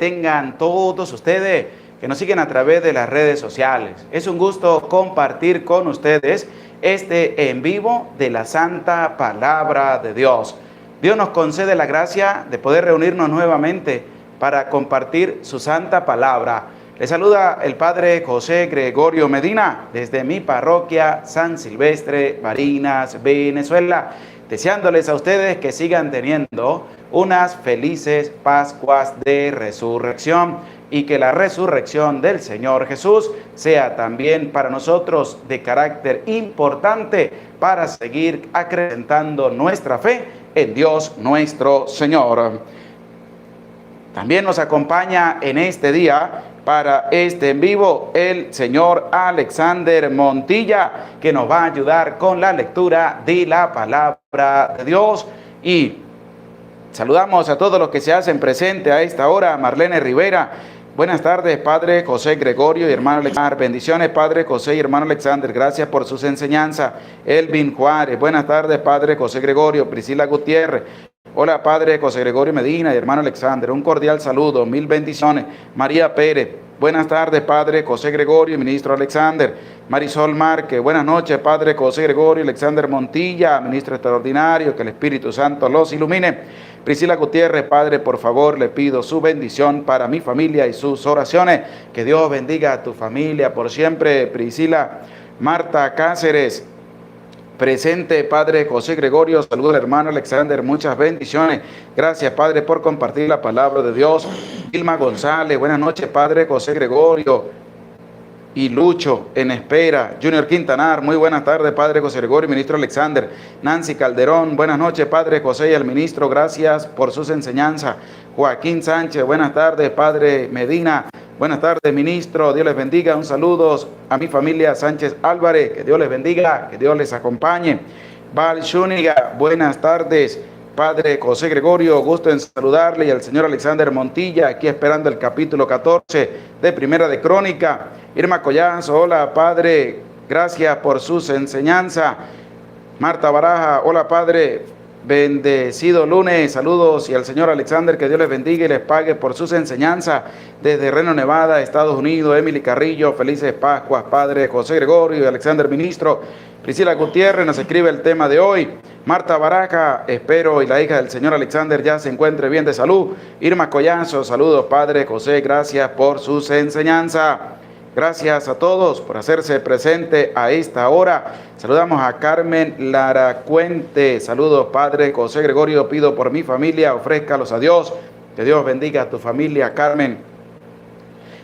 tengan todos ustedes que nos siguen a través de las redes sociales. Es un gusto compartir con ustedes este en vivo de la Santa Palabra de Dios. Dios nos concede la gracia de poder reunirnos nuevamente para compartir su Santa Palabra. Les saluda el Padre José Gregorio Medina desde mi parroquia San Silvestre, Barinas, Venezuela, deseándoles a ustedes que sigan teniendo unas felices Pascuas de Resurrección y que la resurrección del Señor Jesús sea también para nosotros de carácter importante para seguir acrecentando nuestra fe en Dios nuestro Señor. También nos acompaña en este día para este en vivo el señor Alexander Montilla, que nos va a ayudar con la lectura de la Palabra de Dios. Y saludamos a todos los que se hacen presente a esta hora. Marlene Rivera, buenas tardes, Padre José Gregorio y hermano Alexander. Bendiciones, Padre José y hermano Alexander. Gracias por sus enseñanzas. Elvin Juárez, buenas tardes, Padre José Gregorio. Priscila Gutiérrez. Hola, Padre José Gregorio Medina y hermano Alexander. Un cordial saludo, mil bendiciones. María Pérez, buenas tardes, Padre José Gregorio y ministro Alexander. Marisol Márquez, buenas noches, Padre José Gregorio y Alexander Montilla, ministro extraordinario, que el Espíritu Santo los ilumine. Priscila Gutiérrez, Padre, por favor, le pido su bendición para mi familia y sus oraciones. Que Dios bendiga a tu familia por siempre, Priscila. Marta Cáceres, presente, Padre José Gregorio. Saludo al hermano Alexander, muchas bendiciones. Gracias, Padre, por compartir la palabra de Dios. Vilma González, buenas noches, Padre José Gregorio y Lucho en espera. Junior Quintanar, muy buenas tardes, Padre José Gregorio y ministro Alexander. Nancy Calderón, buenas noches, Padre José y al ministro, gracias por sus enseñanzas. Joaquín Sánchez, buenas tardes, Padre Medina. Buenas tardes, ministro, Dios les bendiga. Un saludo a mi familia Sánchez Álvarez, que Dios les bendiga, que Dios les acompañe. Val Zúñiga, buenas tardes, Padre José Gregorio, gusto en saludarle, y al señor Alexander Montilla, aquí esperando el capítulo 14 de Primera de Crónica. Irma Collazo, hola, Padre, gracias por sus enseñanzas. Marta Baraja, hola, Padre, bendecido lunes, saludos, y al señor Alexander, que Dios les bendiga y les pague por sus enseñanzas desde Reno, Nevada, Estados Unidos. Emily Carrillo, felices Pascuas, Padre José Gregorio y Alexander ministro. Priscila Gutiérrez nos escribe el tema de hoy. Marta Baraja, espero y la hija del señor Alexander ya se encuentre bien de salud. Irma Collazo, saludos, Padre José, gracias por sus enseñanzas. Gracias a todos por hacerse presente a esta hora. Saludamos a Carmen Laracuente. Saludos, Padre José Gregorio. Pido por mi familia, ofrézcalos a Dios. Que Dios bendiga a tu familia, Carmen.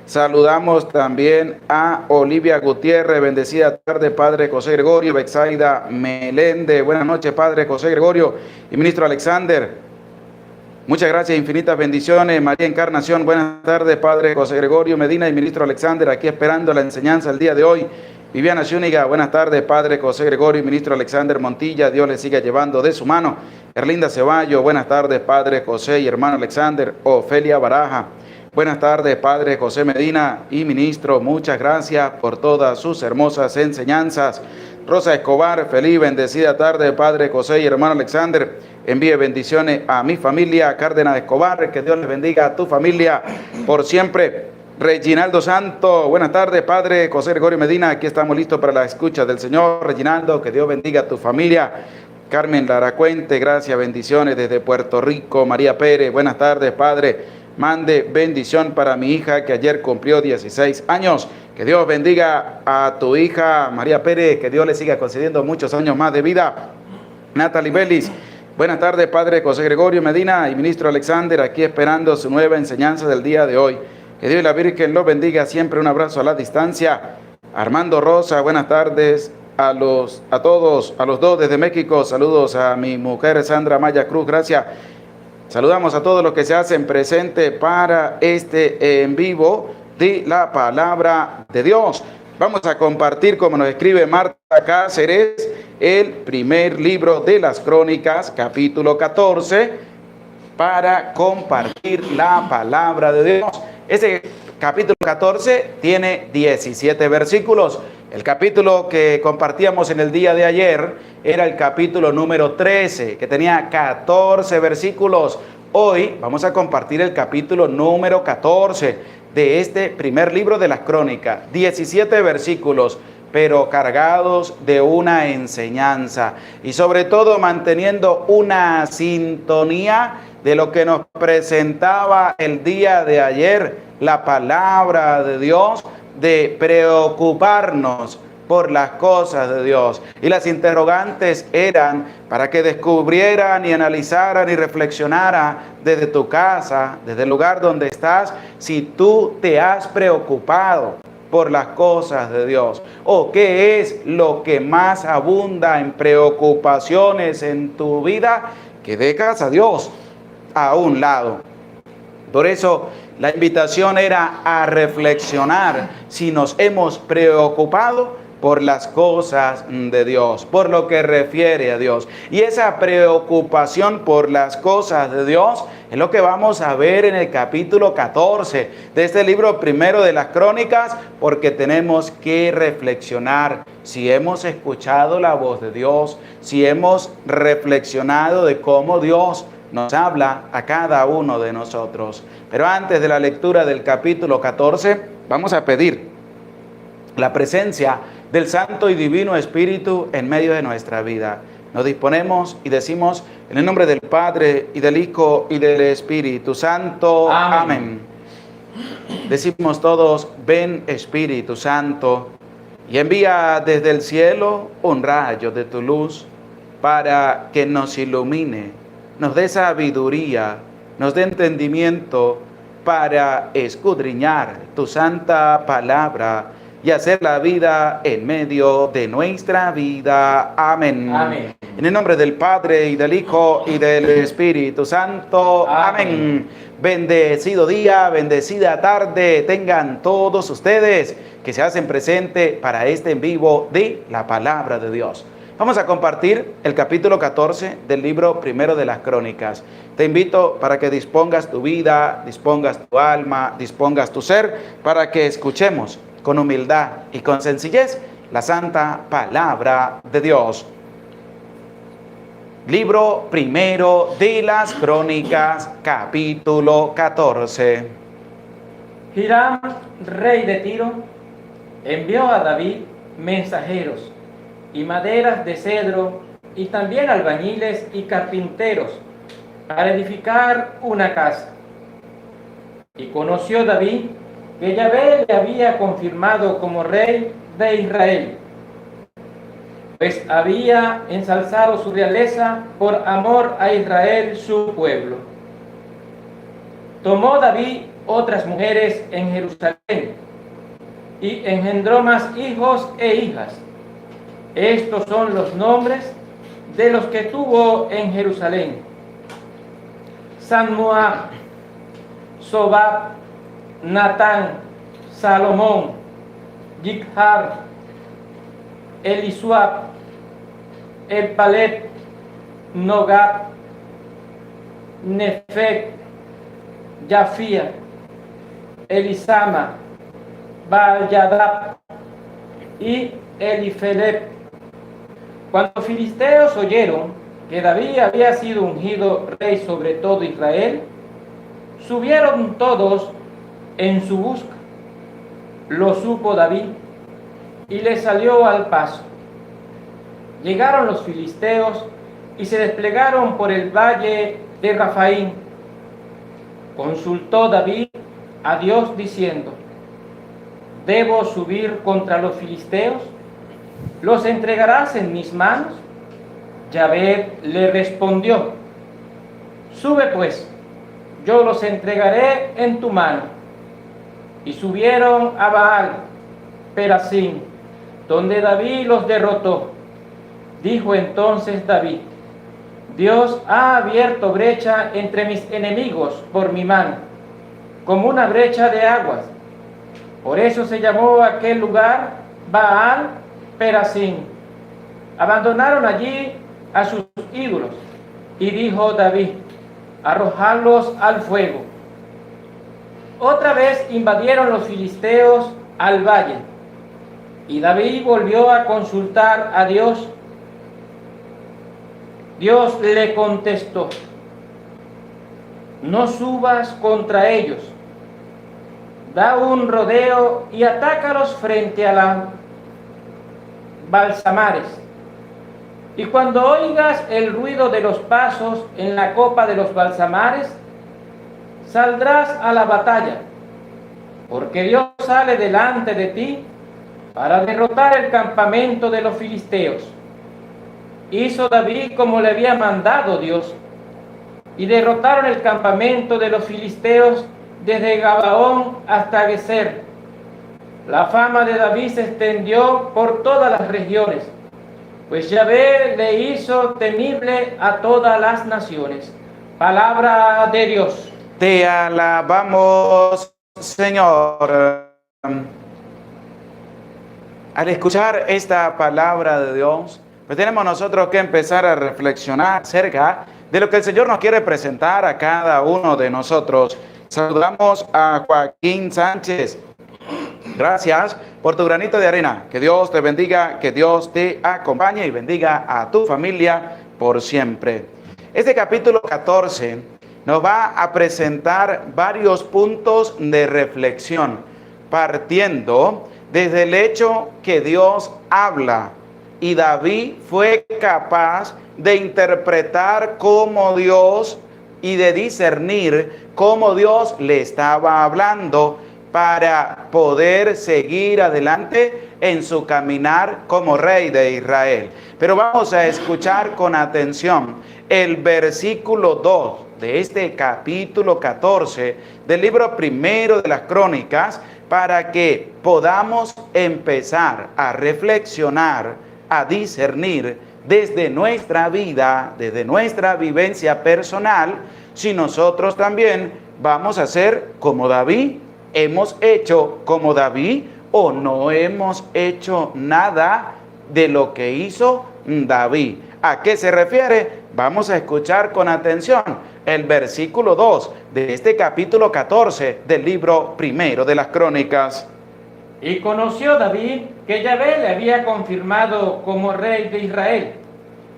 Saludamos también a Olivia Gutiérrez. Bendecida tarde, Padre José Gregorio. Bexaida Melende. Buenas noches, Padre José Gregorio y ministro Alexander. Muchas gracias, infinitas bendiciones. María Encarnación, buenas tardes, Padre José Gregorio Medina y ministro Alexander, aquí esperando la enseñanza el día de hoy. Viviana Zúñiga, buenas tardes, Padre José Gregorio y ministro Alexander Montilla, Dios le siga llevando de su mano. Erlinda Ceballo, buenas tardes, Padre José y hermano Alexander. Ofelia Baraja, buenas tardes, Padre José Medina y ministro, muchas gracias por todas sus hermosas enseñanzas. Rosa Escobar, feliz, bendecida tarde, Padre José y hermano Alexander. Envíe bendiciones a mi familia, Cárdenas Escobar, que Dios les bendiga a tu familia por siempre. Reginaldo Santo, buenas tardes, Padre José Gregorio Medina, aquí estamos listos para la escucha del Señor. Reginaldo, que Dios bendiga a tu familia. Carmen Laracuente, gracias, bendiciones desde Puerto Rico. María Pérez, buenas tardes, Padre. Mande bendición para mi hija que ayer cumplió 16 años. Que Dios bendiga a tu hija María Pérez, que Dios le siga concediendo muchos años más de vida. Natalie Belis, buenas tardes, Padre José Gregorio Medina y ministro Alexander, aquí esperando su nueva enseñanza del día de hoy. Que Dios y la Virgen los bendiga siempre. Un abrazo a la distancia. Armando Rosa, buenas tardes a todos, a los dos desde México. Saludos a mi mujer Sandra Maya Cruz, gracias. Saludamos a todos los que se hacen presente para este en vivo de la Palabra de Dios. Vamos a compartir, como nos escribe Marta Cáceres, el primer libro de las Crónicas, capítulo 14, para compartir la Palabra de Dios. Este capítulo 14 tiene 17 versículos. El capítulo que compartíamos en el día de ayer era el capítulo número 13, que tenía 14 versículos. Hoy vamos a compartir el capítulo número 14 de este primer libro de las Crónicas, 17 versículos, pero cargados de una enseñanza y sobre todo manteniendo una sintonía de lo que nos presentaba el día de ayer, la palabra de Dios, de preocuparnos por las cosas de Dios. Y las interrogantes eran para que descubrieran y analizaran y reflexionaran desde tu casa, desde el lugar donde estás, si tú te has preocupado por las cosas de Dios, o qué es lo que más abunda en preocupaciones en tu vida, que dejas a Dios a un lado. Por eso la invitación era a reflexionar si nos hemos preocupado por las cosas de Dios, por lo que refiere a Dios. Y esa preocupación por las cosas de Dios es lo que vamos a ver en el capítulo 14 de este libro primero de las Crónicas, porque tenemos que reflexionar si hemos escuchado la voz de Dios, si hemos reflexionado de cómo Dios nos habla a cada uno de nosotros. Pero antes de la lectura del capítulo 14, vamos a pedir la presencia del Santo y Divino Espíritu en medio de nuestra vida. Nos disponemos y decimos en el nombre del Padre y del Hijo y del Espíritu Santo. Amén. Decimos todos: ven Espíritu Santo, y envía desde el cielo un rayo de tu luz para que nos ilumine, nos dé sabiduría, nos dé entendimiento para escudriñar tu santa palabra y hacer la vida en medio de nuestra vida. Amén. Amén. En el nombre del Padre y del Hijo y del Espíritu Santo. Amén. Bendecido día, bendecida tarde tengan todos ustedes que se hacen presente para este en vivo de la palabra de Dios. Vamos a compartir el capítulo 14 del libro primero de las Crónicas. Te invito para que dispongas tu vida, dispongas tu alma, dispongas tu ser, para que escuchemos con humildad y con sencillez la santa palabra de Dios. Libro primero de las Crónicas, capítulo 14. Hiram, rey de Tiro, envió a David mensajeros y maderas de cedro y también albañiles y carpinteros para edificar una casa. Y conoció David que Yahvé le había confirmado como rey de Israel, pues había ensalzado su realeza por amor a Israel su pueblo. Tomó David otras mujeres en Jerusalén y engendró más hijos e hijas. Estos son los nombres de los que tuvo en Jerusalén: Sanmuá, Sobab, Natán, Salomón, Yikhar, Elisuab, Elpalet, Nogab, Nefeg, Yafía, Elisama, Baal-Yadab y Elifelet. Cuando los filisteos oyeron que David había sido ungido rey sobre todo Israel, subieron todos en su busca. Lo supo David y le salió al paso. Llegaron los filisteos y se desplegaron por el valle de Rafaín. Consultó David a Dios diciendo: ¿debo subir contra los filisteos? ¿Los entregarás en mis manos? Yahvé le respondió: sube pues, yo los entregaré en tu mano. Y subieron a Baal Perasim, donde David los derrotó. Dijo entonces David: Dios ha abierto brecha entre mis enemigos por mi mano, como una brecha de aguas. Por eso se llamó aquel lugar Baal Perasim. Abandonaron allí a sus ídolos, y dijo David: arrojarlos al fuego. Otra vez invadieron los filisteos al valle, y David volvió a consultar a Dios. Dios le contestó: no subas contra ellos. Da un rodeo y atácalos frente a las balsamares. Y cuando oigas el ruido de los pasos en la copa de los balsamares, saldrás a la batalla, porque Dios sale delante de ti para derrotar el campamento de los filisteos. Hizo David como le había mandado Dios, y derrotaron el campamento de los filisteos desde Gabaón hasta Geser. La fama de David se extendió por todas las regiones, pues Yahvé le hizo temible a todas las naciones. Palabra de Dios. Te alabamos, Señor. Al escuchar esta palabra de Dios, pues tenemos nosotros que empezar a reflexionar acerca de lo que el Señor nos quiere presentar a cada uno de nosotros. Saludamos a Joaquín Sánchez. Gracias por tu granito de arena. Que Dios te bendiga, que Dios te acompañe y bendiga a tu familia por siempre. Este capítulo 14 nos va a presentar varios puntos de reflexión, partiendo desde el hecho que Dios habla y David fue capaz de interpretar cómo Dios y de discernir cómo Dios le estaba hablando para poder seguir adelante en su caminar como rey de Israel. Pero vamos a escuchar con atención el versículo 2 de este capítulo 14 del libro primero de las Crónicas, para que podamos empezar a reflexionar, a discernir desde nuestra vida, desde nuestra vivencia personal, si nosotros también vamos a ser como David, hemos hecho como David o no hemos hecho nada de lo que hizo David. ¿A qué se refiere? Vamos a escuchar con atención el versículo 2 de este capítulo 14 del libro primero de las Crónicas. Y conoció David que Yahvé le había confirmado como rey de Israel,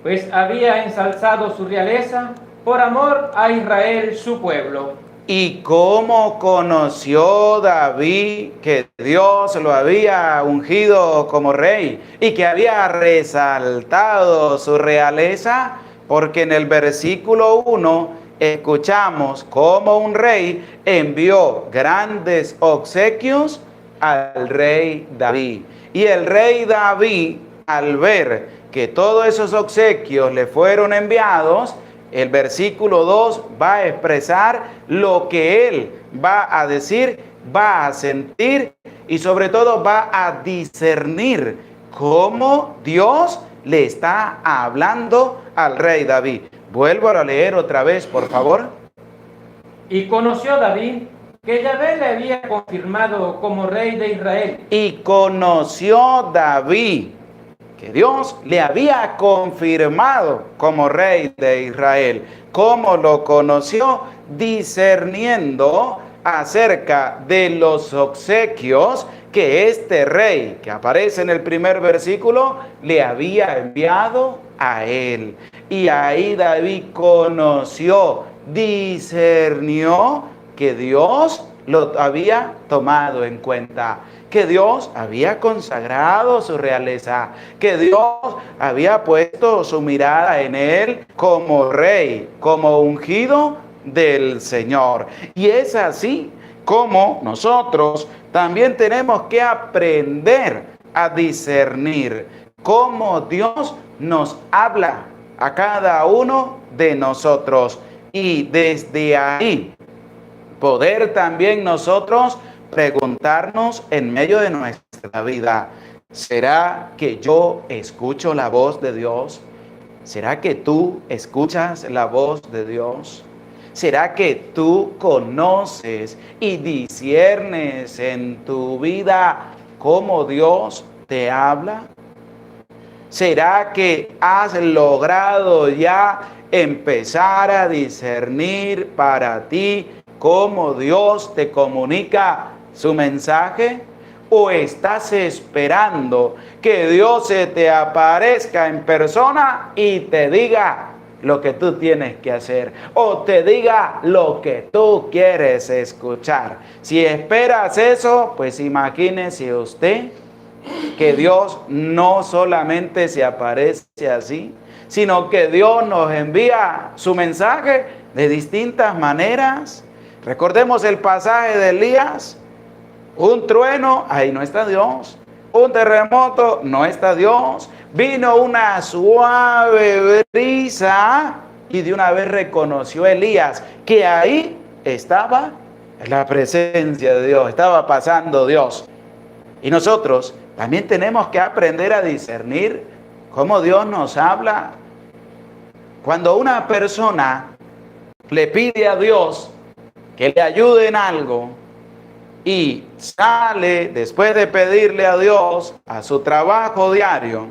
pues había ensalzado su realeza por amor a Israel su pueblo. ¿Y cómo conoció David que Dios lo había ungido como rey y que había resaltado su realeza? Porque en el versículo 1 escuchamos cómo un rey envió grandes obsequios al rey David. Y el rey David, al ver que todos esos obsequios le fueron enviados, el versículo 2 va a expresar lo que él va a decir, va a sentir y sobre todo va a discernir cómo Dios le está hablando al rey David. Vuelvo a leer otra vez, por favor. Y conoció David que Yahvé le había confirmado como rey de Israel. Y conoció David que Dios le había confirmado como rey de Israel. ¿Cómo lo conoció? Discerniendo acerca de los obsequios que este rey, que aparece en el primer versículo, le había enviado a él. Y ahí David conoció, discernió que Dios lo había tomado en cuenta, que Dios había consagrado su realeza, que Dios había puesto su mirada en él como rey, como ungido del Señor. Y es así como nosotros también tenemos que aprender a discernir cómo Dios nos habla a cada uno de nosotros. Y desde ahí poder también nosotros preguntarnos en medio de nuestra vida, ¿será que yo escucho la voz de Dios? ¿Será que tú escuchas la voz de Dios? ¿Será que tú conoces y disciernes en tu vida cómo Dios te habla? ¿Será que has logrado ya empezar a discernir para ti cómo Dios te comunica su mensaje? ¿O estás esperando que Dios se te aparezca en persona y te diga lo que tú tienes que hacer o te diga lo que tú quieres escuchar. Si esperas eso, pues imagínese usted que Dios no solamente se aparece así, sino que Dios nos envía su mensaje de distintas maneras. Recordemos el pasaje de Elías. Un trueno, ahí no está Dios. Un terremoto, no está Dios. Vino una suave brisa y de una vez reconoció Elías que ahí estaba la presencia de Dios, estaba pasando Dios. Y nosotros también tenemos que aprender a discernir cómo Dios nos habla. Cuando una persona le pide a Dios que le ayude en algo y sale después de pedirle a Dios a su trabajo diario,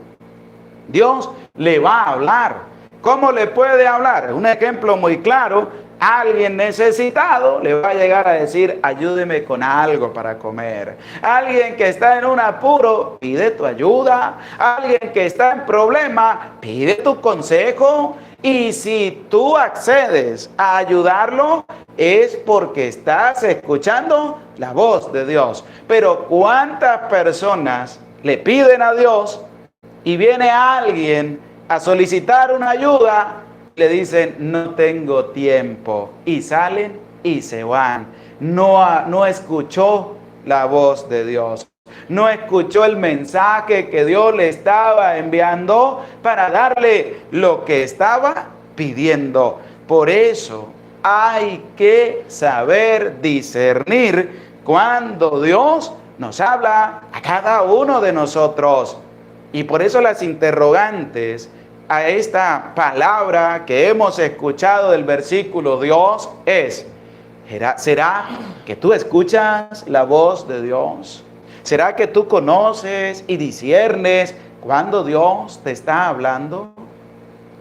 Dios le va a hablar. ¿Cómo le puede hablar? Un ejemplo muy claro: alguien necesitado le va a llegar a decir, ayúdeme con algo para comer. Alguien que está en un apuro, pide tu ayuda. Alguien que está en problema, pide tu consejo. Y si tú accedes a ayudarlo, es porque estás escuchando la voz de Dios. Pero ¿cuántas personas le piden a Dios y viene alguien a solicitar una ayuda? Le dicen, no tengo tiempo, y salen y se van. No escuchó la voz de Dios. No escuchó el mensaje que Dios le estaba enviando para darle lo que estaba pidiendo. Por eso hay que saber discernir cuando Dios nos habla a cada uno de nosotros. Y por eso las interrogantes a esta palabra que hemos escuchado del versículo Dios es: ¿será que tú escuchas la voz de Dios? ¿Será que tú conoces y disciernes cuando Dios te está hablando?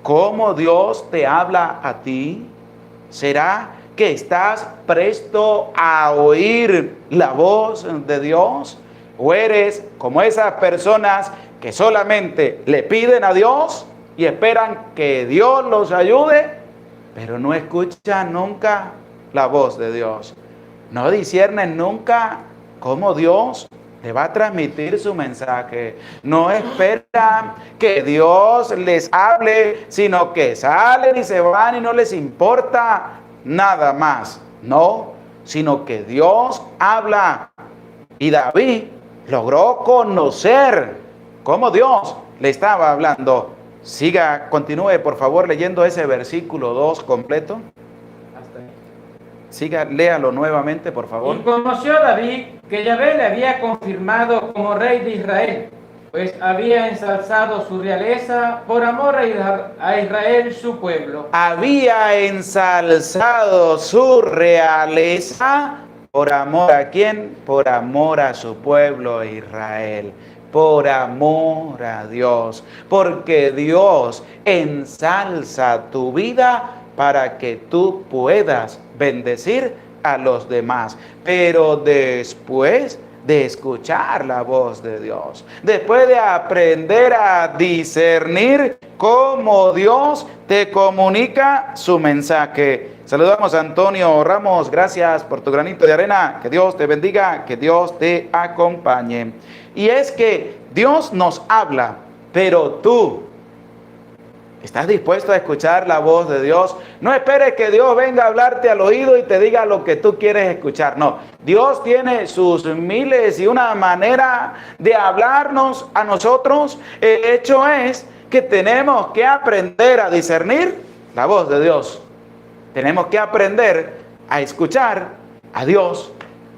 ¿Cómo Dios te habla a ti? ¿Será que estás presto a oír la voz de Dios? ¿O eres como esas personas que solamente le piden a Dios y esperan que Dios los ayude, pero no escuchan nunca la voz de Dios? No disciernen nunca cómo Dios le va a transmitir su mensaje. No esperan que Dios les hable, sino que salen y se van y no les importa nada más. No, sino que Dios habla. Y David logró conocer cómo Dios le estaba hablando. Continúe por favor leyendo ese versículo 2 completo. Léalo nuevamente, por favor. Y conoció David que Yahvé le había confirmado como rey de Israel, pues había ensalzado su realeza por amor a Israel su pueblo. Había ensalzado su realeza por amor ¿a quién? Por amor a su pueblo Israel. Por amor a Dios. Porque Dios ensalza tu vida para que tú puedas bendecir a los demás. Pero después de escuchar la voz de Dios, después de aprender a discernir cómo Dios te comunica su mensaje. Saludamos a Antonio Ramos, gracias por tu granito de arena. Que Dios te bendiga, que Dios te acompañe. Y es que Dios nos habla, pero tú ¿estás dispuesto a escuchar la voz de Dios? No esperes que Dios venga a hablarte al oído y te diga lo que tú quieres escuchar. No, Dios tiene sus miles y una manera de hablarnos a nosotros. El hecho es que tenemos que aprender a discernir la voz de Dios. Tenemos que aprender a escuchar a Dios.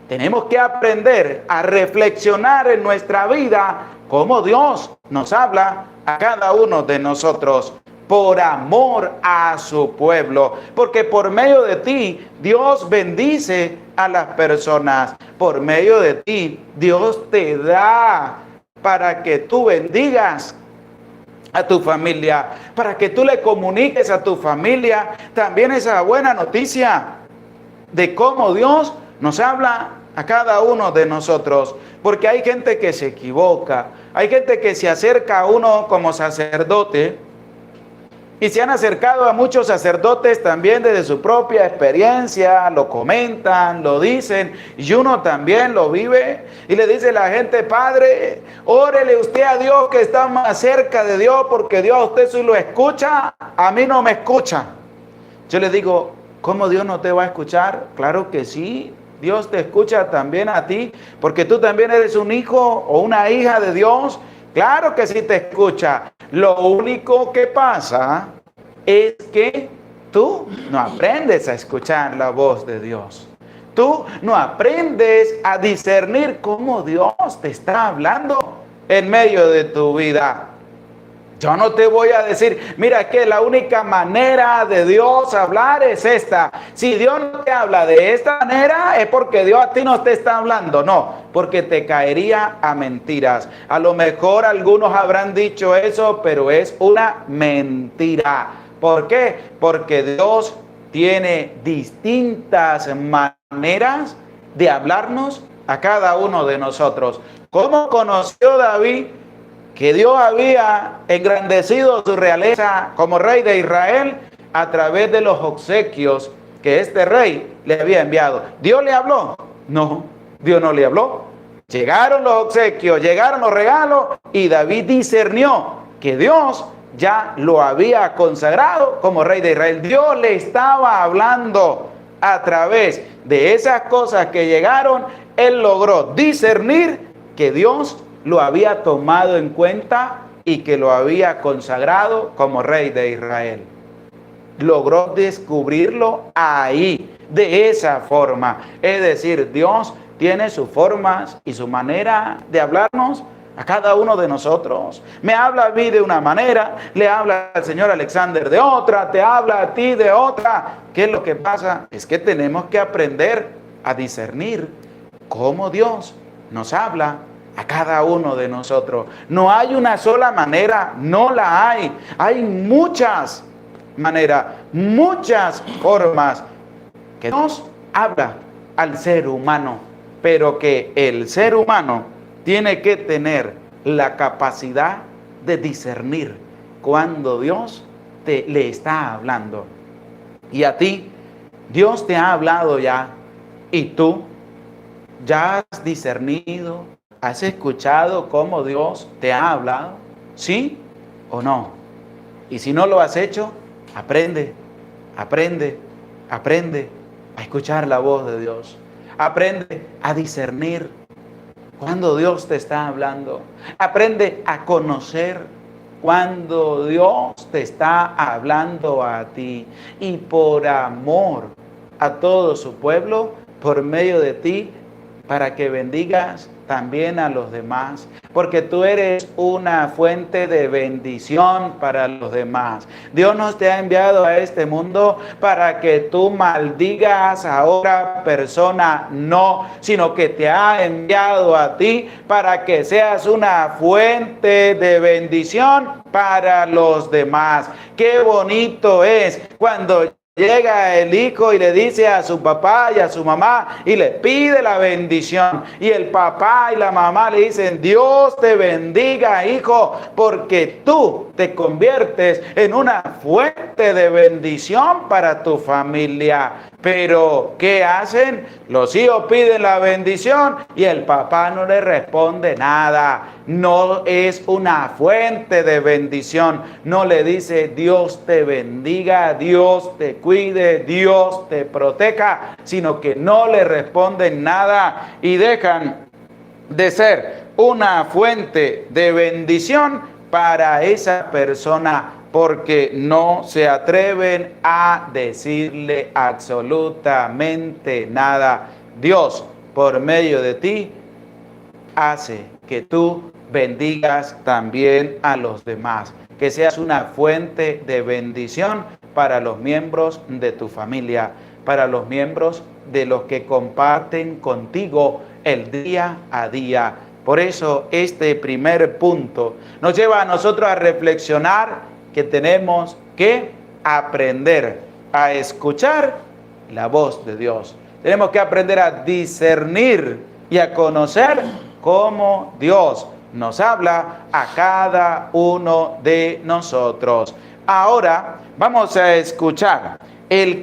Tenemos que aprender a reflexionar en nuestra vida cómo Dios nos habla a cada uno de nosotros. Por amor a su pueblo, porque por medio de ti Dios bendice a las personas. Por medio de ti Dios te da para que tú bendigas a tu familia, para que tú le comuniques a tu familia también esa buena noticia de cómo Dios nos habla a cada uno de nosotros. Porque hay gente que se equivoca, hay gente que se acerca a uno como sacerdote Y se han acercado a muchos sacerdotes también desde su propia experiencia, lo comentan, lo dicen, y uno también lo vive. Y le dice la gente: Padre, órele usted a Dios que está más cerca de Dios, porque Dios a usted sí lo escucha, a mí no me escucha. Yo le digo: ¿cómo Dios no te va a escuchar? Claro que sí, Dios te escucha también a ti, porque tú también eres un hijo o una hija de Dios. Claro que sí te escucha. Lo único que pasa es que tú no aprendes a escuchar la voz de Dios. Tú no aprendes a discernir cómo Dios te está hablando en medio de tu vida. Yo no te voy a decir: mira, que la única manera de Dios hablar es esta. Si Dios no te habla de esta manera, es porque Dios a ti no te está hablando. No, porque te caería a mentiras. A lo mejor algunos habrán dicho eso, pero es una mentira. ¿Por qué? Porque Dios tiene distintas maneras de hablarnos a cada uno de nosotros. ¿Cómo conoció David que Dios había engrandecido su realeza como rey de Israel? A través de los obsequios que este rey le había enviado. ¿Dios le habló? No, Dios no le habló. Llegaron los obsequios, llegaron los regalos, y David discernió que Dios ya lo había consagrado como rey de Israel. Dios le estaba hablando a través de esas cosas que llegaron. Él logró discernir que Dios lo había tomado en cuenta y que lo había consagrado como rey de Israel. Logró descubrirlo ahí, de esa forma. Es decir, Dios tiene sus formas y su manera de hablarnos a cada uno de nosotros. Me habla a mí de una manera, le habla al señor Alexander de otra, te habla a ti de otra. ¿Qué es lo que pasa? Es que tenemos que aprender a discernir cómo Dios nos habla a cada uno de nosotros. No hay una sola manera, no la hay. Hay muchas maneras, muchas formas que Dios habla al ser humano, pero que el ser humano tiene que tener la capacidad de discernir cuando Dios le está hablando. Y a ti, Dios te ha hablado ya, y tú ya has discernido, has escuchado cómo Dios te ha hablado, ¿sí o no? Y si no lo has hecho, aprende a escuchar la voz de Dios. Aprende a discernir cuando Dios te está hablando. Aprende a conocer cuando Dios te está hablando a ti. Y por amor a todo su pueblo, por medio de ti, para que bendigas también a los demás, porque tú eres una fuente de bendición para los demás. Dios nos te ha enviado a este mundo para que tú maldigas a otra persona, no, sino que te ha enviado a ti para que seas una fuente de bendición para los demás. Qué bonito es cuando llega el hijo y le dice a su papá y a su mamá y le pide la bendición. Y el papá y la mamá le dicen: Dios te bendiga, hijo, porque tú te conviertes en una fuente de bendición para tu familia. Pero, ¿qué hacen? Los hijos piden la bendición y el papá no le responde nada. No es una fuente de bendición. No le dice: Dios te bendiga, Dios te cuide, Dios te proteja, sino que no le responden nada y dejan de ser una fuente de bendición para esa persona, porque no se atreven a decirle absolutamente nada. Dios, por medio de ti, hace que tú bendigas también a los demás, que seas una fuente de bendición para los miembros de tu familia, para los miembros de los que comparten contigo el día a día. Por eso este primer punto nos lleva a nosotros a reflexionar que tenemos que aprender a escuchar la voz de Dios. Tenemos que aprender a discernir y a conocer cómo Dios nos habla a cada uno de nosotros. Ahora vamos a escuchar el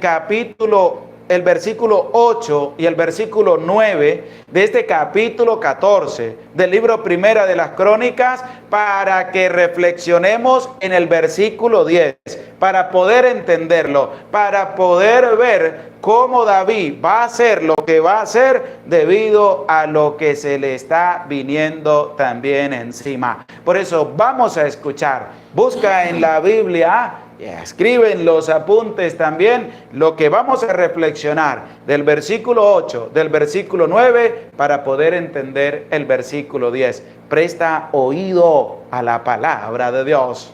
versículo 8 y el versículo 9 de este capítulo 14 del libro Primera de las Crónicas, para que reflexionemos en el versículo 10, para poder entenderlo, para poder ver cómo David va a hacer lo que va a hacer debido a lo que se le está viniendo también encima. Por eso vamos a escuchar. Busca en la Biblia, escribe en los apuntes también lo que vamos a reflexionar del versículo 8, del versículo 9, para poder entender el versículo 10. Presta oído a la palabra de Dios.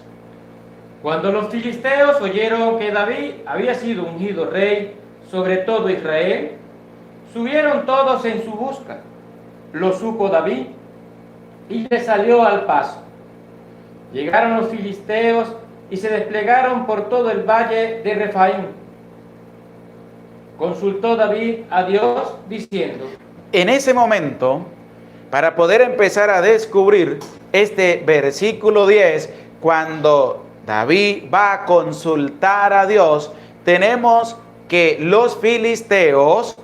Cuando los filisteos oyeron que David había sido ungido rey sobre todo Israel, subieron todos en su busca. Lo supo David y le salió al paso. Llegaron los filisteos y se desplegaron por todo el valle de Refaim. Consultó David a Dios diciendo: En ese momento, para poder empezar a descubrir este versículo 10, cuando David va a consultar a Dios, tenemos que los filisteos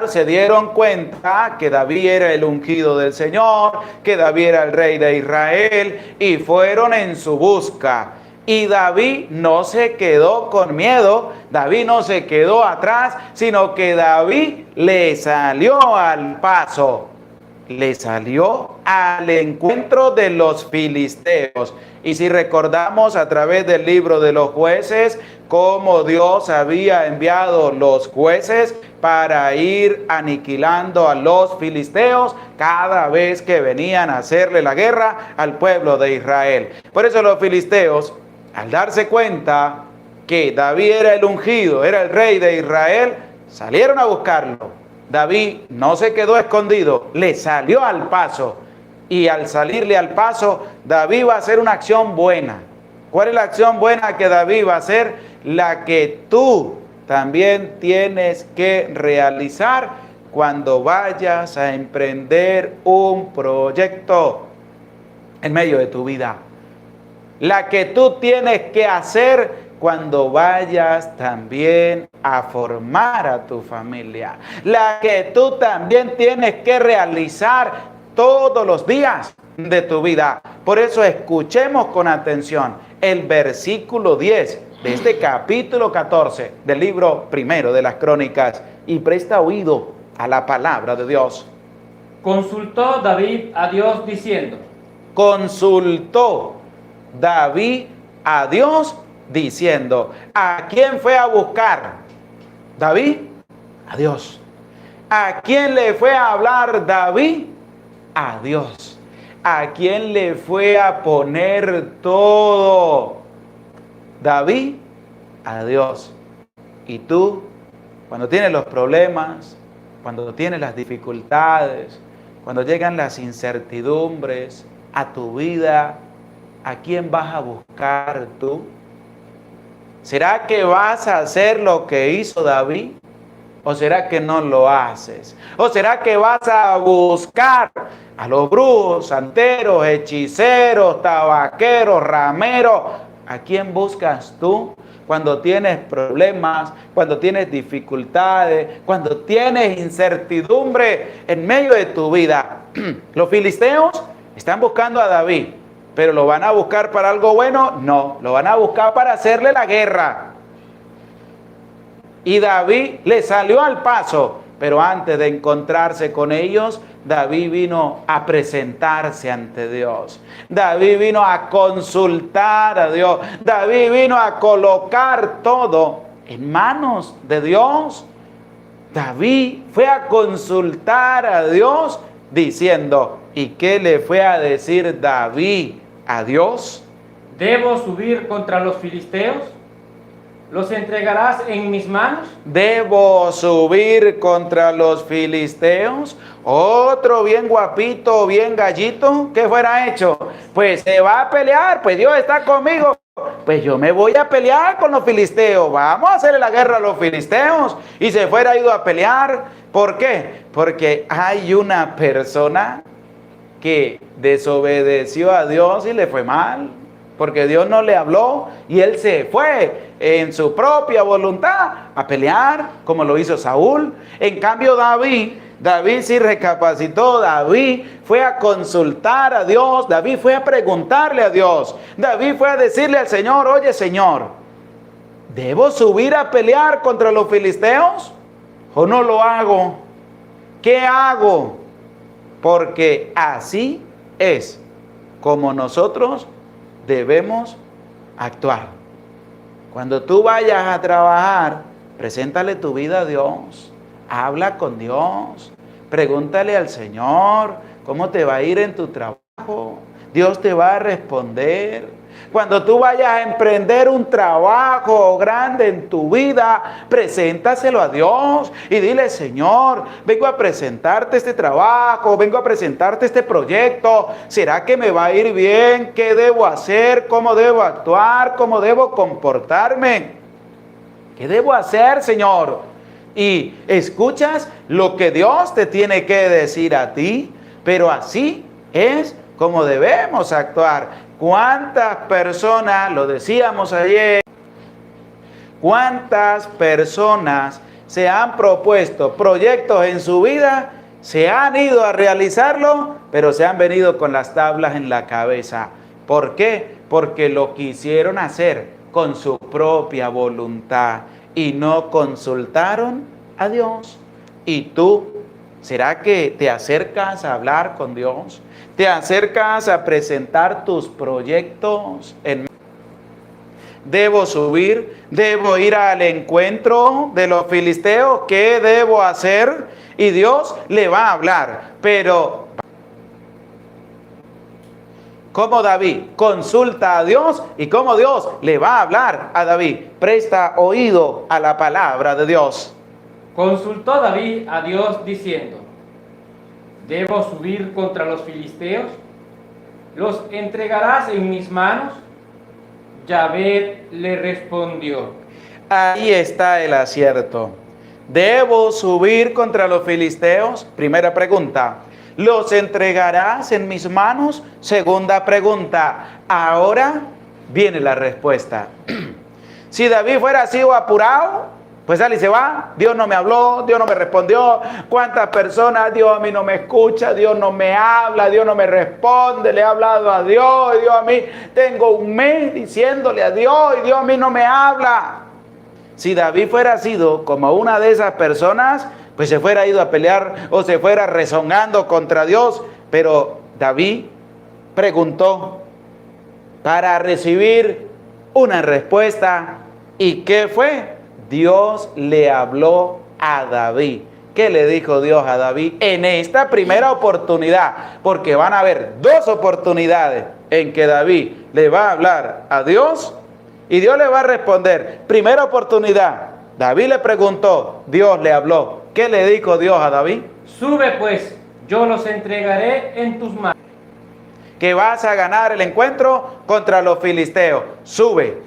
se dieron cuenta que David era el ungido del Señor, que David era el rey de Israel, y fueron en su busca. Y David no se quedó con miedo, David no se quedó atrás, sino que David le salió al paso, le salió al encuentro de los filisteos. Y si recordamos a través del libro de los jueces, cómo Dios había enviado los jueces para ir aniquilando a los filisteos cada vez que venían a hacerle la guerra al pueblo de Israel. Por eso los filisteos, al darse cuenta que David era el ungido, era el rey de Israel, salieron a buscarlo. David no se quedó escondido, le salió al paso. Y al salirle al paso, David va a hacer una acción buena. ¿Cuál es la acción buena que David va a hacer? La que tú también tienes que realizar cuando vayas a emprender un proyecto en medio de tu vida. La que tú tienes que hacer cuando vayas también a formar a tu familia. La que tú también tienes que realizar todos los días de tu vida. Por eso escuchemos con atención el versículo 10 de este capítulo 14 del libro primero de las Crónicas y presta oído a la palabra de Dios. Consultó David a Dios diciendo. Consultó David a Dios diciendo. ¿A quién fue a buscar David? A Dios. ¿A quién le fue a hablar David? A Dios. ¿A quién le fue a poner todo? David, a Dios. Y tú, cuando tienes los problemas, cuando tienes las dificultades, cuando llegan las incertidumbres a tu vida, ¿a quién vas a buscar tú? ¿Será que vas a hacer lo que hizo David? ¿O será que no lo haces? ¿O será que vas a buscar a los brujos, santeros, hechiceros, tabaqueros, rameros? ¿A quién buscas tú cuando tienes problemas, cuando tienes dificultades, cuando tienes incertidumbre en medio de tu vida? Los filisteos están buscando a David, pero ¿lo van a buscar para algo bueno? No, lo van a buscar para hacerle la guerra. Y David le salió al paso, pero antes de encontrarse con ellos, David vino a presentarse ante Dios. David vino a consultar a Dios. David vino a colocar todo en manos de Dios. David fue a consultar a Dios diciendo, ¿y qué le fue a decir David a Dios? ¿Debo subir contra los filisteos? ¿Los entregarás en mis manos? ¿Debo subir contra los filisteos? Otro bien guapito, bien gallito, ¿qué fuera hecho? Pues se va a pelear, pues Dios está conmigo. Pues yo me voy a pelear con los filisteos. Vamos a hacerle la guerra a los filisteos. Y se fuera ido a pelear. ¿Por qué? Porque hay una persona que desobedeció a Dios y le fue mal. porque Dios no le habló y él se fue en su propia voluntad a pelear, como lo hizo Saúl. En cambio David sí recapacitó, David fue a consultar a Dios, David fue a preguntarle a Dios, David fue a decirle al Señor: oye, Señor, ¿debo subir a pelear contra los filisteos o no lo hago? ¿Qué hago? Porque así es como nosotros debemos actuar. Cuando tú vayas a trabajar, preséntale tu vida a Dios, habla con Dios, pregúntale al Señor cómo te va a ir en tu trabajo. Dios te va a responder. Cuando tú vayas a emprender un trabajo grande en tu vida, preséntaselo a Dios y dile: Señor, vengo a presentarte este trabajo, vengo a presentarte este proyecto. ¿Será que me va a ir bien? ¿Qué debo hacer? ¿Cómo debo actuar? ¿Cómo debo comportarme? ¿Qué debo hacer, Señor? Y escuchas lo que Dios te tiene que decir a ti, pero así es como debemos actuar. ¿Cuántas personas, lo decíamos ayer, cuántas personas se han propuesto proyectos en su vida, se han ido a realizarlo, pero se han venido con las tablas en la cabeza? ¿Por qué? Porque lo quisieron hacer con su propia voluntad y no consultaron a Dios. ¿Y tú? ¿Será que te acercas a hablar con Dios? ¿Te acercas a presentar tus proyectos? ¿Debo subir? ¿Debo ir al encuentro de los filisteos? ¿Qué debo hacer? Y Dios le va a hablar. Pero como David consulta a Dios y como Dios le va a hablar a David. Presta oído a la palabra de Dios. Consultó David a Dios diciendo: ¿debo subir contra los filisteos? ¿Los entregarás en mis manos? Yahvé le respondió. Ahí está el acierto. ¿Debo subir contra los filisteos? Primera pregunta. ¿Los entregarás en mis manos? Segunda pregunta. Ahora viene la respuesta. Si David fuera así o apurado, pues sale y se va. Dios no me habló, Dios no me respondió. ¿Cuántas personas? Dios a mí no me escucha, Dios no me habla, Dios no me responde. Le he hablado a Dios y Dios a mí tengo un mes diciéndole a Dios y Dios a mí no me habla. Si David fuera sido como una de esas personas, pues se fuera ido a pelear o se fuera rezongando contra Dios. Pero David preguntó para recibir una respuesta. ¿Y qué fue? Dios le habló a David. ¿Qué le dijo Dios a David en esta primera oportunidad? Porque van a haber dos oportunidades en que David le va a hablar a Dios y Dios le va a responder. Primera oportunidad, David le preguntó, Dios le habló. ¿Qué le dijo Dios a David? Sube pues, yo los entregaré en tus manos. Que vas a ganar el encuentro contra los filisteos. Sube.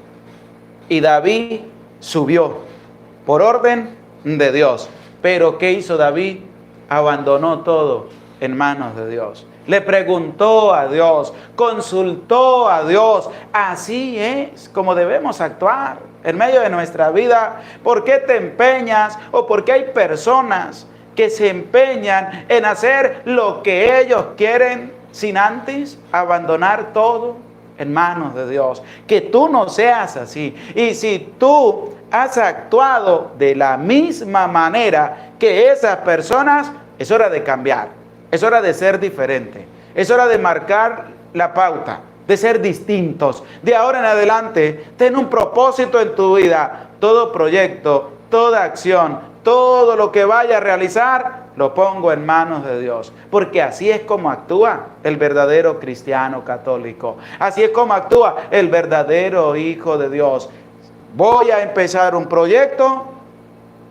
Y David subió por orden de Dios. Pero ¿qué hizo David? Abandonó todo en manos de Dios. Le preguntó a Dios, consultó a Dios. Así es como debemos actuar en medio de nuestra vida. ¿Por qué te empeñas o por qué hay personas que se empeñan en hacer lo que ellos quieren sin antes abandonar todo en manos de Dios? Que tú no seas así. Y si tú has actuado de la misma manera que esas personas, es hora de cambiar, es hora de ser diferente, es hora de marcar la pauta, de ser distintos. De ahora en adelante, ten un propósito en tu vida. Todo proyecto, toda acción, todo lo que vaya a realizar, lo pongo en manos de Dios. Porque así es como actúa el verdadero cristiano católico. Así es como actúa el verdadero hijo de Dios. Voy a empezar un proyecto,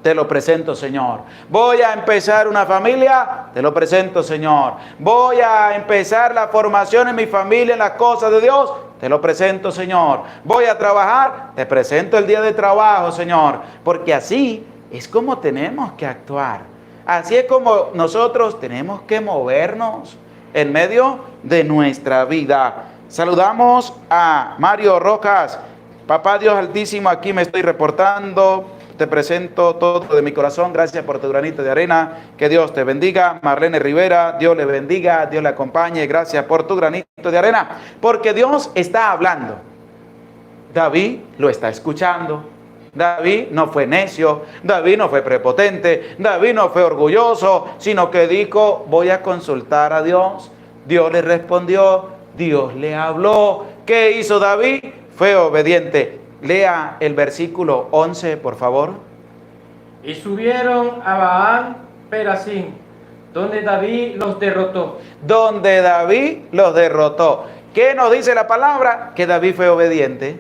te lo presento, Señor. Voy a empezar una familia, te lo presento, Señor. Voy a empezar la formación en mi familia, en las cosas de Dios, te lo presento, Señor. Voy a trabajar, te presento el día de trabajo, Señor. Porque así es como tenemos que actuar. Así es como nosotros tenemos que movernos en medio de nuestra vida. Saludamos a Mario Rojas. Papá Dios Altísimo, aquí me estoy reportando. Te presento todo de mi corazón. Gracias por tu granito de arena. Que Dios te bendiga. Marlene Rivera, Dios le bendiga, Dios le acompañe. Gracias por tu granito de arena. Porque Dios está hablando. David lo está escuchando. David no fue necio, David no fue prepotente, David no fue orgulloso, sino que dijo, voy a consultar a Dios. Dios le respondió, Dios le habló. ¿Qué hizo David? Fue obediente. Lea el versículo 11, por favor. Y subieron a Baal Perasim, donde David los derrotó. Donde David los derrotó. ¿Qué nos dice la palabra? Que David fue obediente.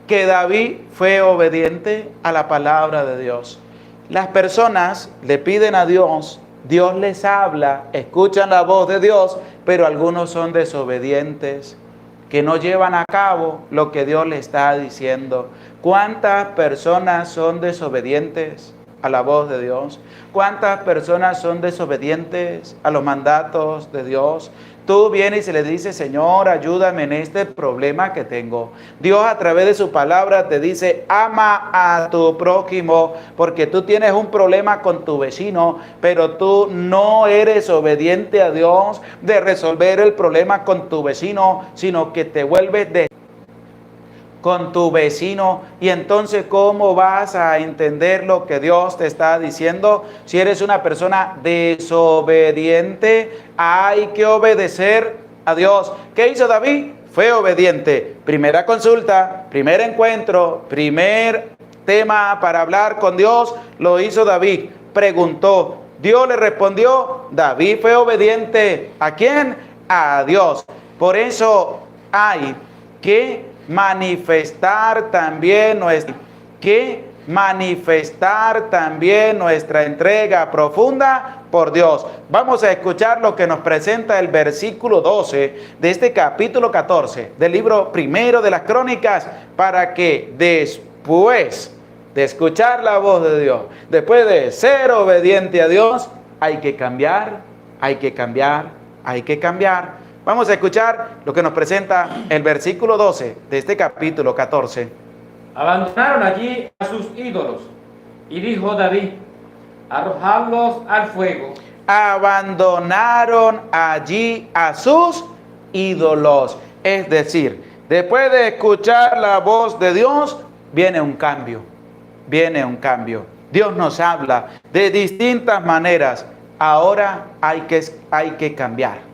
Que David fue obediente a la palabra de Dios. Las personas le piden a Dios, Dios les habla, escuchan la voz de Dios, pero algunos son desobedientes, que no llevan a cabo lo que Dios le está diciendo. ¿Cuántas personas son desobedientes a la voz de Dios? ¿Cuántas personas son desobedientes a los mandatos de Dios? Tú vienes y le dices, Señor, ayúdame en este problema que tengo. Dios a través de su palabra te dice, ama a tu prójimo, porque tú tienes un problema con tu vecino, pero tú no eres obediente a Dios de resolver el problema con tu vecino, sino que te vuelves con tu vecino. Y entonces, ¿cómo vas a entender lo que Dios te está diciendo? Si eres una persona desobediente, hay que obedecer a Dios. ¿Qué hizo David? Fue obediente. Primera consulta, primer encuentro, primer tema para hablar con Dios, lo hizo David. Preguntó, Dios le respondió, David fue obediente. ¿A quién? A Dios. Por eso hay que manifestar también nuestra entrega profunda por Dios. Vamos a escuchar lo que nos presenta el versículo 12 de este capítulo 14 del libro primero de las Crónicas, para que después de escuchar la voz de Dios, después de ser obediente a Dios, hay que cambiar. Vamos a escuchar lo que nos presenta el versículo 12 de este capítulo 14. Abandonaron allí a sus ídolos, y dijo David, arrojadlos al fuego. Abandonaron allí a sus ídolos. Es decir, después de escuchar la voz de Dios, viene un cambio. Dios nos habla de distintas maneras. Ahora hay que cambiar.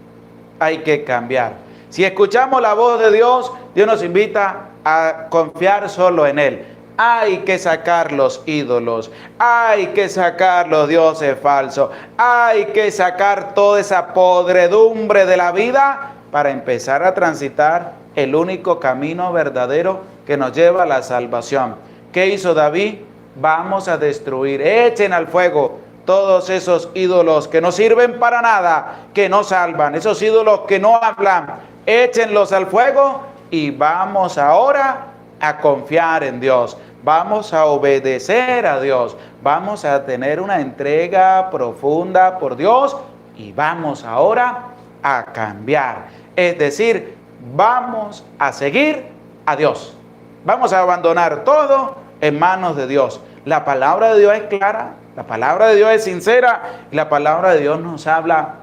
Si escuchamos la voz de Dios, Dios nos invita a confiar solo en Él. Hay que sacar los ídolos, hay que sacar los dioses falsos, hay que sacar toda esa podredumbre de la vida para empezar a transitar el único camino verdadero que nos lleva a la salvación. ¿Qué hizo David? Vamos a destruir, echen al fuego todos esos ídolos que no sirven para nada, que no salvan, esos ídolos que no hablan, échenlos al fuego y vamos ahora a confiar en Dios, vamos a obedecer a Dios, vamos a tener una entrega profunda por Dios y vamos ahora a cambiar. Es decir, vamos a seguir a Dios, vamos a abandonar todo en manos de Dios. La palabra de Dios es clara, la palabra de Dios es sincera y la palabra de Dios nos habla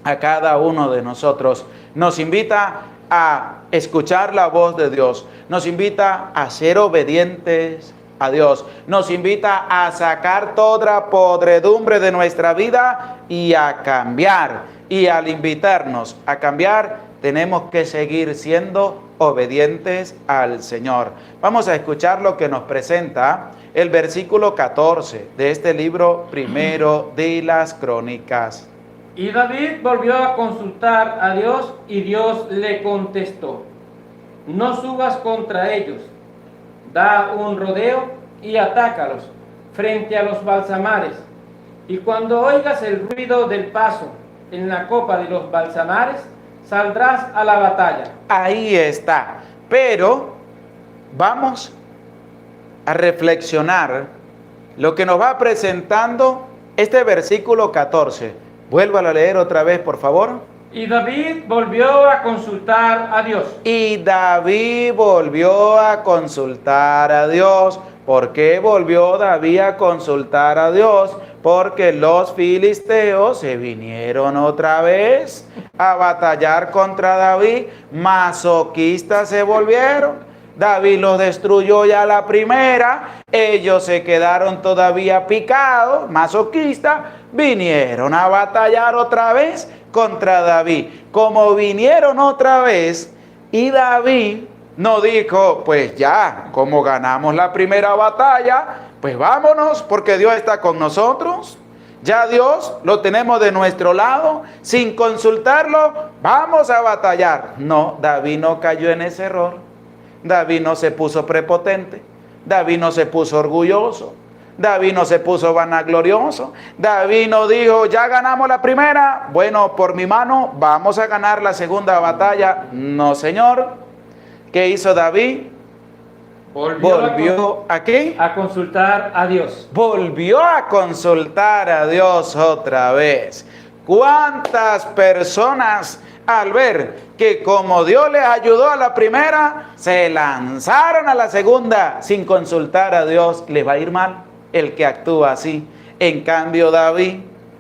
a cada uno de nosotros. Nos invita a escuchar la voz de Dios, nos invita a ser obedientes a Dios, nos invita a sacar toda podredumbre de nuestra vida y a cambiar. Y al invitarnos a cambiar, tenemos que seguir siendo obedientes al Señor. Vamos a escuchar lo que nos presenta el versículo 14 de este libro primero de las Crónicas. Y David volvió a consultar a Dios y Dios le contestó, no subas contra ellos, da un rodeo y atácalos frente a los balsamares. Y cuando oigas el ruido del paso en la copa de los balsamares, saldrás a la batalla. Ahí está. Pero vamos a reflexionar lo que nos va presentando este versículo 14. Vuelvo a leer otra vez, por favor. Y David volvió a consultar a Dios. Y David volvió a consultar a Dios. ¿Por qué volvió David a consultar a Dios? Porque los filisteos se vinieron otra vez a batallar contra David. Masoquistas se volvieron. David los destruyó ya la primera. Ellos se quedaron todavía picados, masoquistas. Vinieron a batallar otra vez contra David. Como vinieron otra vez, y David no dijo, pues ya, como ganamos la primera batalla, pues vámonos, porque Dios está con nosotros. Ya Dios lo tenemos de nuestro lado, sin consultarlo, vamos a batallar. No, David no cayó en ese error. David no se puso prepotente. David no se puso orgulloso. David no se puso vanaglorioso. David no dijo, ya ganamos la primera, bueno, por mi mano vamos a ganar la segunda batalla. No, señor. ¿Qué hizo David? Volvió ¿a qué? A consultar a Dios. Volvió a consultar a Dios otra vez. ¿Cuántas personas, al ver que como Dios les ayudó a la primera, se lanzaron a la segunda sin consultar a Dios? Les va a ir mal el que actúa así. En cambio, David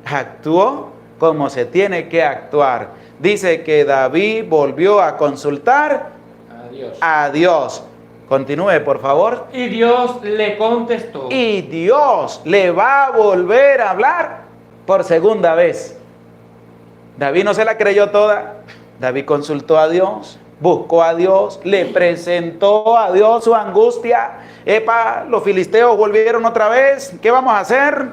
actuó como se tiene que actuar. Dice que David volvió a consultar a Dios. Continúe, por favor. Y Dios le contestó. Y Dios le va a volver a hablar por segunda vez. David no se la creyó toda. David consultó a Dios, buscó a Dios, le presentó a Dios su angustia. Epa, los filisteos volvieron otra vez. ¿Qué vamos a hacer?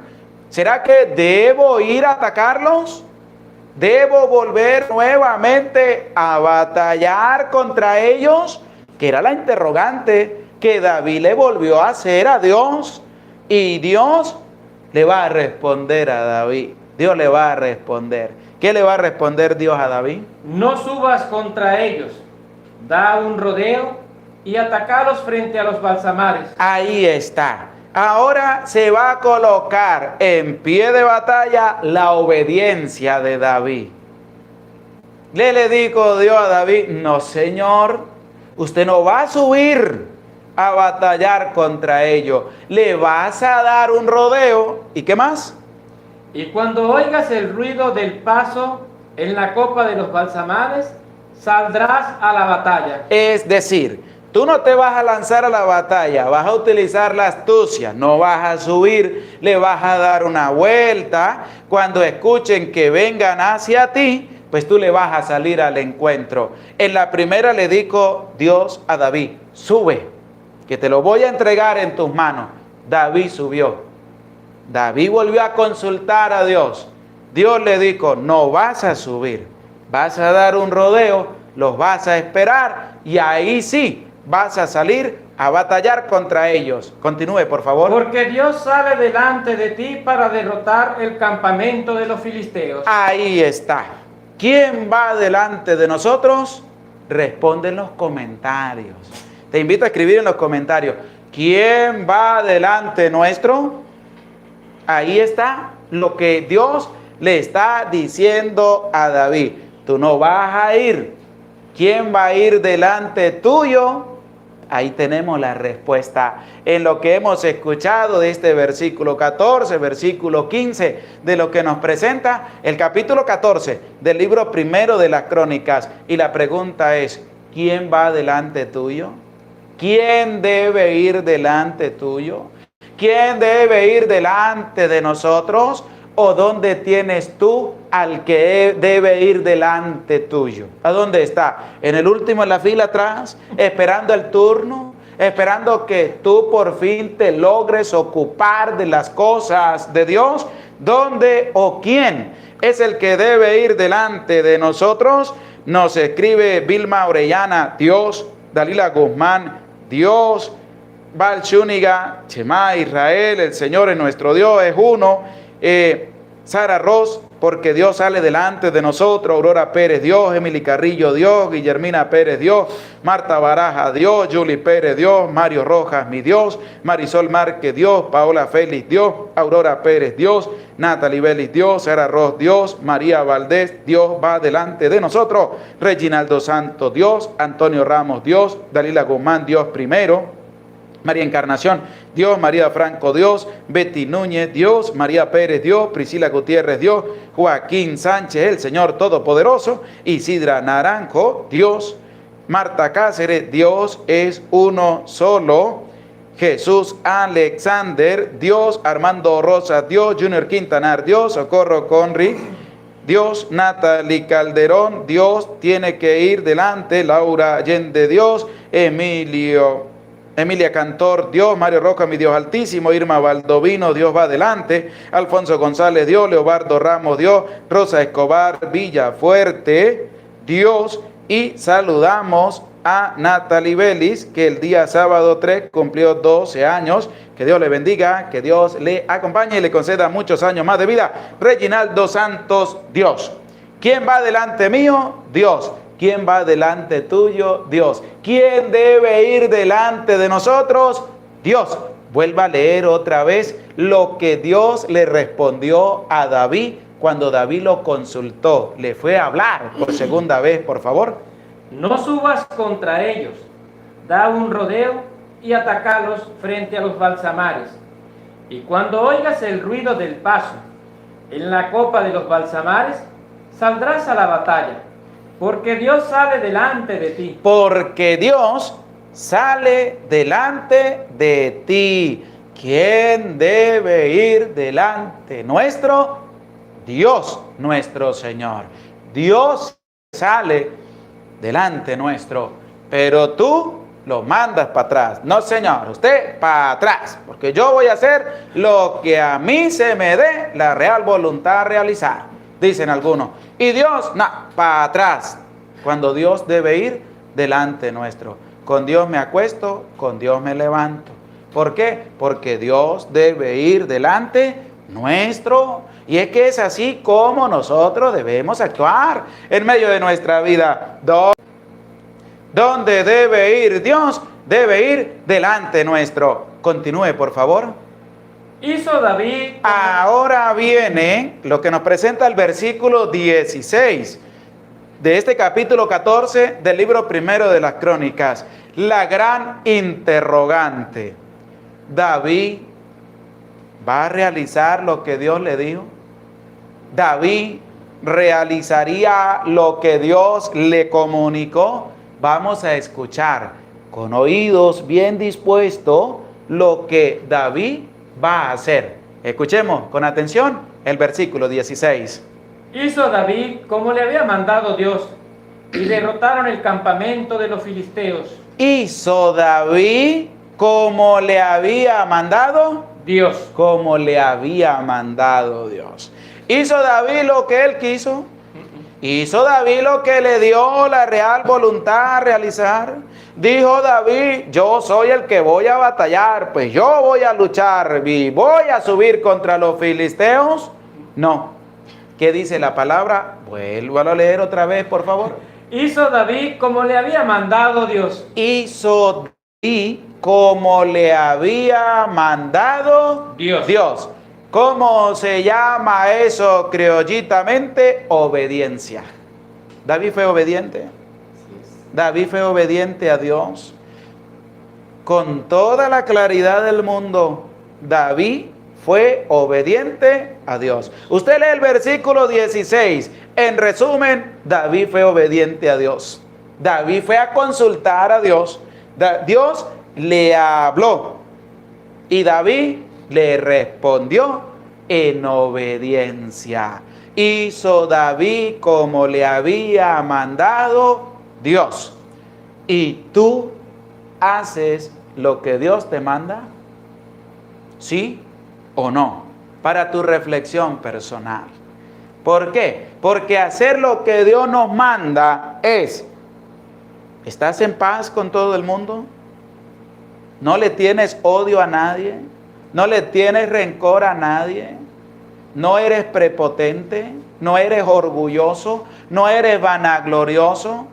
¿Será que debo ir a atacarlos? ¿Debo volver nuevamente a batallar contra ellos? Que era la interrogante que David le volvió a hacer a Dios. Y Dios le va a responder a David. Dios le va a responder. ¿Qué le va a responder Dios a David? No subas contra ellos. Da un rodeo y atacalos frente a los balsamares. Ahí está. Ahora se va a colocar en pie de batalla la obediencia de David. Le dijo Dios a David, no, señor, usted no va a subir a batallar contra ellos. Le vas a dar un rodeo. ¿Y qué más? Y cuando oigas el ruido del paso en la copa de los balsamares, saldrás a la batalla. Es decir, tú no te vas a lanzar a la batalla, vas a utilizar la astucia, no vas a subir, le vas a dar una vuelta. Cuando escuchen que vengan hacia ti, pues tú le vas a salir al encuentro. En la primera le dijo Dios a David, sube, que te lo voy a entregar en tus manos. David subió. David volvió a consultar a Dios. Dios le dijo, no vas a subir, vas a dar un rodeo, los vas a esperar y ahí sí vas a salir a batallar contra ellos. Continúe, por favor. Porque Dios sale delante de ti para derrotar el campamento de los filisteos. Ahí está. ¿Quién va delante de nosotros? Responde en los comentarios. Te invito a escribir en los comentarios. ¿Quién va delante nuestro? Ahí está lo que Dios le está diciendo a David. Tú no vas a ir. ¿Quién va a ir delante tuyo? Ahí tenemos la respuesta en lo que hemos escuchado de este versículo 14, versículo 15, de lo que nos presenta el capítulo 14 del libro primero de las Crónicas. Y la pregunta es, ¿quién va delante tuyo? ¿Quién debe ir delante tuyo? ¿Quién debe ir delante de nosotros? ¿O dónde tienes tú al que debe ir delante tuyo? ¿A dónde está? ¿En el último en la fila atrás? ¿Esperando el turno? ¿Esperando que tú por fin te logres ocupar de las cosas de Dios? ¿Dónde o quién es el que debe ir delante de nosotros? Nos escribe Vilma Orellana, Dios. Dalila Guzmán, Dios. Val Shuniga, Shema Israel, el Señor es nuestro Dios, es uno. Sara Ross, porque Dios sale delante de nosotros. Aurora Pérez, Dios. Emily Carrillo, Dios. Guillermina Pérez, Dios. Marta Baraja, Dios. Julie Pérez, Dios. Mario Rojas, mi Dios. Marisol Márquez, Dios. Paola Félix, Dios. Aurora Pérez, Dios. Natalie Vélez, Dios. Sara Ross, Dios. María Valdés, Dios va delante de nosotros. Reginaldo Santos, Dios. Antonio Ramos, Dios. Dalila Guzmán, Dios primero. María Encarnación, Dios. María Franco, Dios. Betty Núñez, Dios. María Pérez, Dios. Priscila Gutiérrez, Dios. Joaquín Sánchez, el Señor Todopoderoso. Isidra Naranjo, Dios. Marta Cáceres, Dios es uno solo. Jesús Alexander, Dios. Armando Rosa, Dios. Junior Quintanar, Dios. Socorro Conry, Dios. Natalie Calderón, Dios tiene que ir delante. Laura Allende, Dios. Emilia Cantor, Dios. Mario Roca, mi Dios altísimo. Irma Valdovino, Dios va adelante. Alfonso González, Dios. Leobardo Ramos, Dios. Rosa Escobar Villafuerte, Dios. Y saludamos a Natalie Vélez, que el día sábado 3 cumplió 12 años. Que Dios le bendiga, que Dios le acompañe y le conceda muchos años más de vida. Reginaldo Santos, Dios. ¿Quién va delante mío? Dios. ¿Quién va delante tuyo? Dios. ¿Quién debe ir delante de nosotros? Dios. Vuelva a leer otra vez lo que Dios le respondió a David cuando David lo consultó. Le fue a hablar por segunda vez, por favor. No subas contra ellos, da un rodeo y atacalos frente a los balsamares. Y cuando oigas el ruido del paso en la copa de los balsamares, saldrás a la batalla. Porque Dios sale delante de ti. Porque Dios sale delante de ti. ¿Quién debe ir delante nuestro? Dios, nuestro Señor. Dios sale delante nuestro, pero tú lo mandas para atrás. No, Señor, usted para atrás, porque yo voy a hacer lo que a mí se me dé la real voluntad a realizar. Dicen algunos. Y Dios, no, para atrás. Cuando Dios debe ir delante nuestro. Con Dios me acuesto, con Dios me levanto. ¿Por qué? Porque Dios debe ir delante nuestro. Y es que es así como nosotros debemos actuar en medio de nuestra vida. ¿Dónde debe ir Dios? Debe ir delante nuestro. Continúe, por favor. Hizo David. Ahora viene lo que nos presenta el versículo 16 de este capítulo 14 del libro primero de las Crónicas. La gran interrogante. ¿David va a realizar lo que Dios le dijo? ¿David realizaría lo que Dios le comunicó? Vamos a escuchar con oídos bien dispuestos lo que David va a hacer. Escuchemos con atención el versículo 16. Hizo David como le había mandado Dios, y derrotaron el campamento de los filisteos. Hizo David como le había mandado Dios. Como le había mandado Dios. ¿Hizo David lo que él quiso? ¿Hizo David lo que le dio la real voluntad a realizar? Dijo David, yo soy el que voy a batallar, pues yo voy a luchar y voy a subir contra los filisteos. No. ¿Qué dice la palabra? Vuélvalo a leer otra vez, por favor. Hizo David como le había mandado Dios. Hizo David como le había mandado Dios. ¿Cómo se llama eso criollitamente? Obediencia. ¿David fue obediente? David fue obediente a Dios. Con toda la claridad del mundo, David fue obediente a Dios. Usted lee el versículo 16. En resumen, David fue obediente a Dios. David fue a consultar a Dios. Dios le habló y David le respondió en obediencia. Hizo David como le había mandado Dios. ¿Y tú haces lo que Dios te manda? ¿Sí o no? Para tu reflexión personal. ¿Por qué? Porque hacer lo que Dios nos manda es: ¿estás en paz con todo el mundo? ¿No le tienes odio a nadie? ¿No le tienes rencor a nadie? ¿No eres prepotente? ¿No eres orgulloso? ¿No eres vanaglorioso?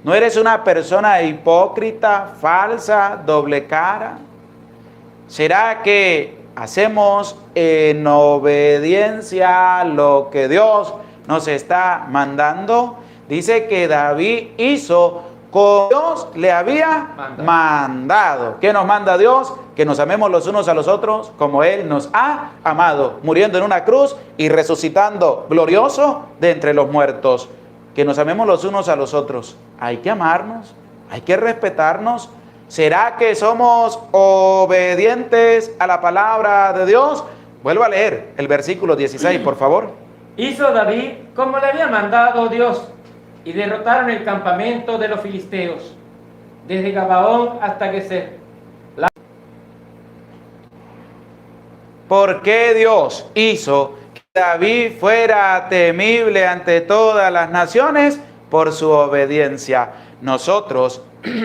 ¿No eres una persona hipócrita, falsa, doble cara? ¿Será que hacemos en obediencia lo que Dios nos está mandando? Dice que David hizo como Dios le había mandado. ¿Qué nos manda Dios? Que nos amemos los unos a los otros como Él nos ha amado, muriendo en una cruz y resucitando glorioso de entre los muertos. Que nos amemos los unos a los otros. Hay que amarnos, hay que respetarnos. ¿Será que somos obedientes a la palabra de Dios? Vuelvo a leer el versículo 16, por favor. Hizo David como le había mandado Dios, y derrotaron el campamento de los filisteos, desde Gabaón hasta Geser. ¿Por qué Dios hizo que David fuera temible ante todas las naciones? Por su obediencia. Nosotros,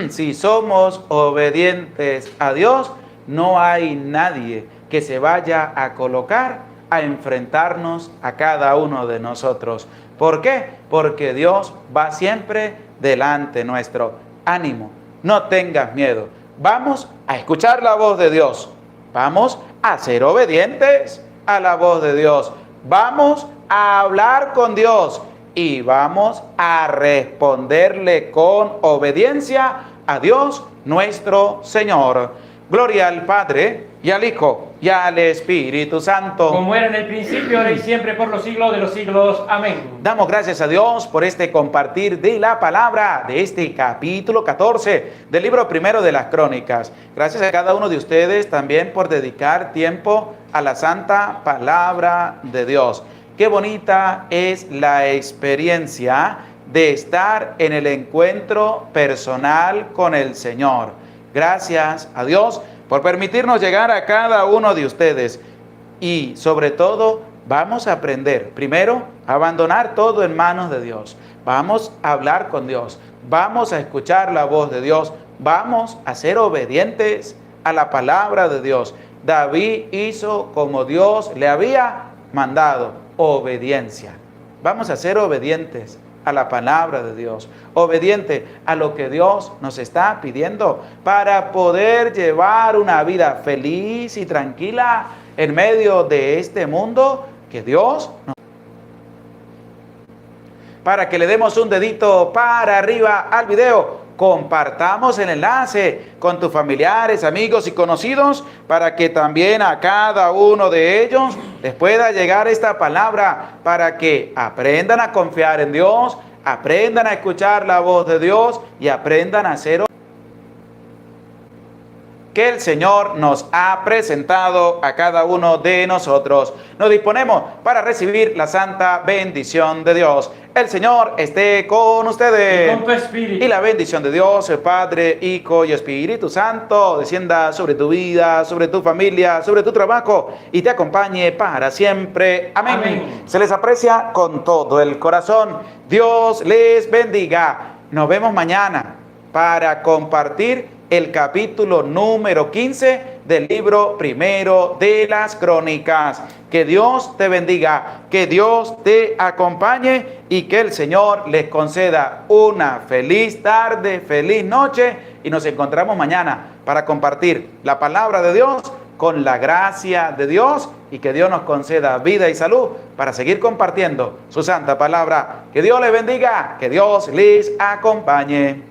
si somos obedientes a Dios, no hay nadie que se vaya a colocar a enfrentarnos a cada uno de nosotros. ¿Por qué? Porque Dios va siempre delante nuestro. Ánimo, no tengas miedo. Vamos a escuchar la voz de Dios. Vamos a ser obedientes a la voz de Dios. Vamos a hablar con Dios y vamos a responderle con obediencia a Dios nuestro Señor. Gloria al Padre, y al Hijo, y al Espíritu Santo. Como era en el principio, ahora y siempre, por los siglos de los siglos. Amén. Damos gracias a Dios por este compartir de la palabra de este capítulo 14 del libro primero de las Crónicas. Gracias a cada uno de ustedes también por dedicar tiempo a la santa palabra de Dios. Qué bonita es la experiencia de estar en el encuentro personal con el Señor. Gracias a Dios por permitirnos llegar a cada uno de ustedes. Y sobre todo, vamos a aprender, primero, a abandonar todo en manos de Dios. Vamos a hablar con Dios. Vamos a escuchar la voz de Dios. Vamos a ser obedientes a la palabra de Dios. David hizo como Dios le había mandado. Obediencia. Vamos a ser obedientes a la palabra de Dios, obediente a lo que Dios nos está pidiendo para poder llevar una vida feliz y tranquila en medio de este mundo que Dios nos... Para que le demos un dedito para arriba al video, compartamos el enlace con tus familiares, amigos y conocidos para que también a cada uno de ellos les pueda llegar esta palabra para que aprendan a confiar en Dios, aprendan a escuchar la voz de Dios y aprendan a ser que el Señor nos ha presentado a cada uno de nosotros. Nos disponemos para recibir la santa bendición de Dios. El Señor esté con ustedes. Y con tu espíritu. Y la bendición de Dios, el Padre, Hijo y Espíritu Santo, descienda sobre tu vida, sobre tu familia, sobre tu trabajo y te acompañe para siempre. Amén. Amén. Se les aprecia con todo el corazón. Dios les bendiga. Nos vemos mañana para compartir el capítulo número 15 del libro primero de las Crónicas. Que Dios te bendiga, que Dios te acompañe y que el Señor les conceda una feliz tarde, feliz noche y nos encontramos mañana para compartir la palabra de Dios con la gracia de Dios y que Dios nos conceda vida y salud para seguir compartiendo su santa palabra. Que Dios les bendiga, que Dios les acompañe.